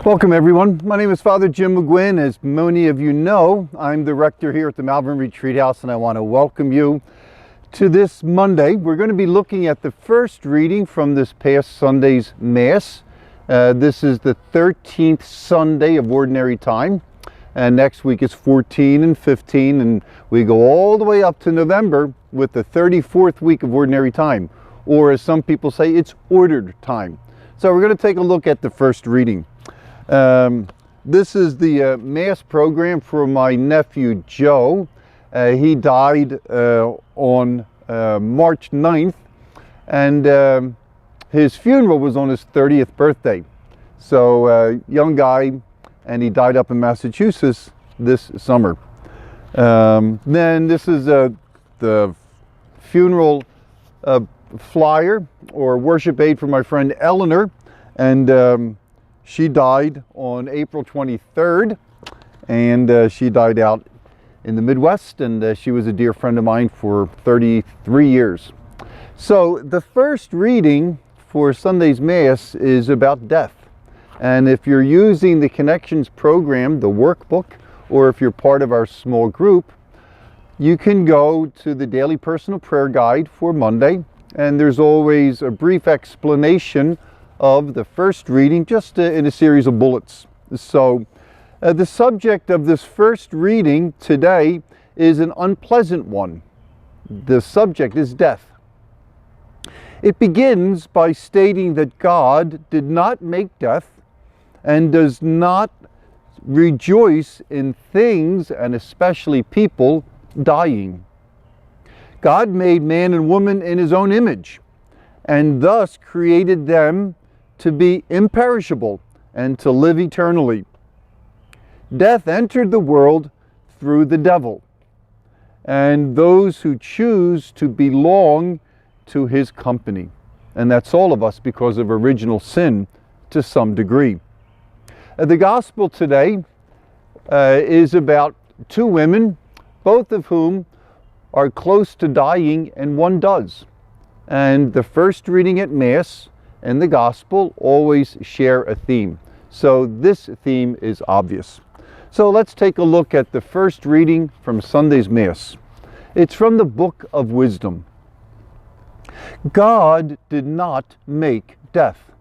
Welcome everyone. My name is Father Jim McGuinn. As many of you know, I'm the rector here at the Malvern Retreat House, and I want to welcome you to this Monday. We're going to be looking at the first reading from this past Sunday's Mass. This is the 13th Sunday of Ordinary Time, and next week is 14 and 15, and we go all the way up to November with the 34th week of Ordinary Time, or as some people say, it's Ordered Time. So we're going to take a look at the first reading. This is the Mass program for my nephew Joe. He died on March 9th, and his funeral was on his 30th birthday. So young guy, and he died up in Massachusetts this summer. Then this is the funeral flyer or worship aid for my friend Eleanor, and she died on April 23rd, and she died out in the Midwest, and she was a dear friend of mine for 33 years. So the first reading for Sunday's Mass is about death. And if you're using the Connections program, the workbook, or if you're part of our small group, you can go to the Daily Personal Prayer Guide for Monday, and there's always a brief explanation of the first reading, just in a series of bullets. So the subject of this first reading today is an unpleasant one. The subject is death. It begins by stating that God did not make death and does not rejoice in things, and especially people, dying. God made man and woman in his own image, and thus created them to be imperishable and to live eternally. Death entered the world through the devil and those who choose to belong to his company. And that's all of us because of original sin to some degree. The gospel today is about two women, both of whom are close to dying, and one does. And the first reading at Mass and the gospel always share a theme. So this theme is obvious. So let's take a look at the first reading from Sunday's Mass. It's from the Book of Wisdom. God did not make death,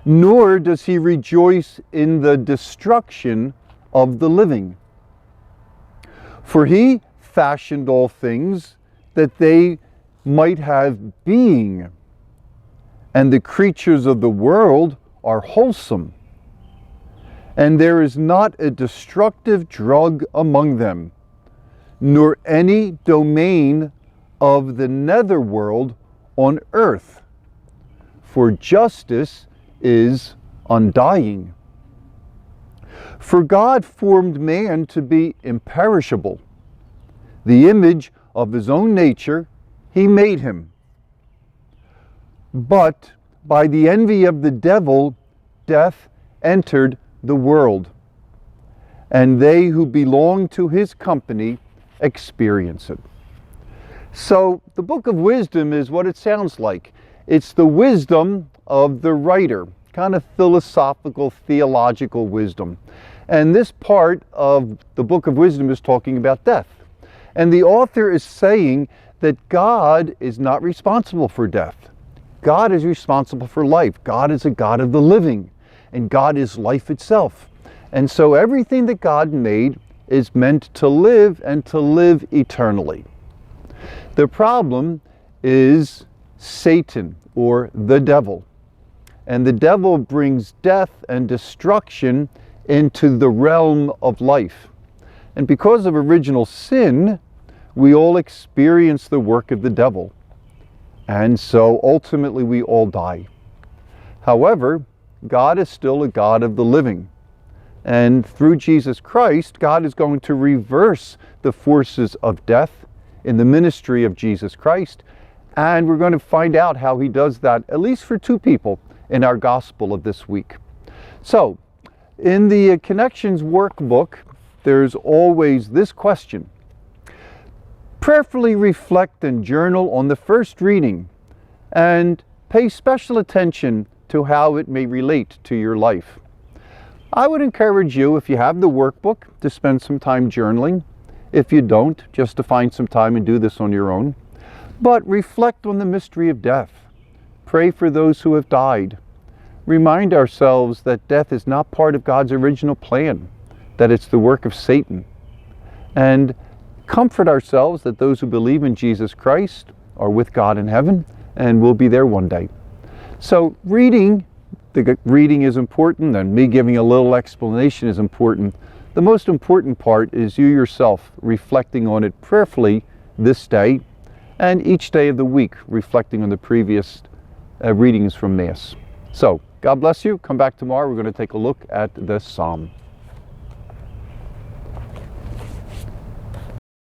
nor does he rejoice in the destruction of the living. For he fashioned all things that they might have being, and the creatures of the world are wholesome, and there is not a destructive drug among them, nor any domain of the netherworld on earth, for justice is undying. For God formed man to be imperishable. The image of his own nature he made him. But by the envy of the devil, death entered the world, and they who belong to his company experience it. So the Book of Wisdom is what it sounds like. It's the wisdom of the writer, kind of philosophical, theological wisdom. And this part of the Book of Wisdom is talking about death. And the author is saying that God is not responsible for death. God is responsible for life. God is a God of the living, and God is life itself. And so everything that God made is meant to live, and to live eternally. The problem is Satan, or the devil. And the devil brings death and destruction into the realm of life. And because of original sin, we all experience the work of the devil. And so ultimately we all die. However, God is still a God of the living. And through Jesus Christ, God is going to reverse the forces of death in the ministry of Jesus Christ. And we're going to find out how he does that, at least for two people, in our gospel of this week. So, in the Connections workbook, there's always this question. Prayerfully reflect and journal on the first reading, and pay special attention to how it may relate to your life. I would encourage you, if you have the workbook, to spend some time journaling. If you don't, just to find some time and do this on your own. But reflect on the mystery of death. Pray for those who have died. Remind ourselves that death is not part of God's original plan, that it's the work of Satan. And comfort ourselves that those who believe in Jesus Christ are with God in heaven and will be there one day. So reading is important, and me giving a little explanation is important. The most important part is you yourself reflecting on it prayerfully this day, and each day of the week reflecting on the previous readings from Mass. So, God bless you. Come back tomorrow. We're going to take a look at the Psalm.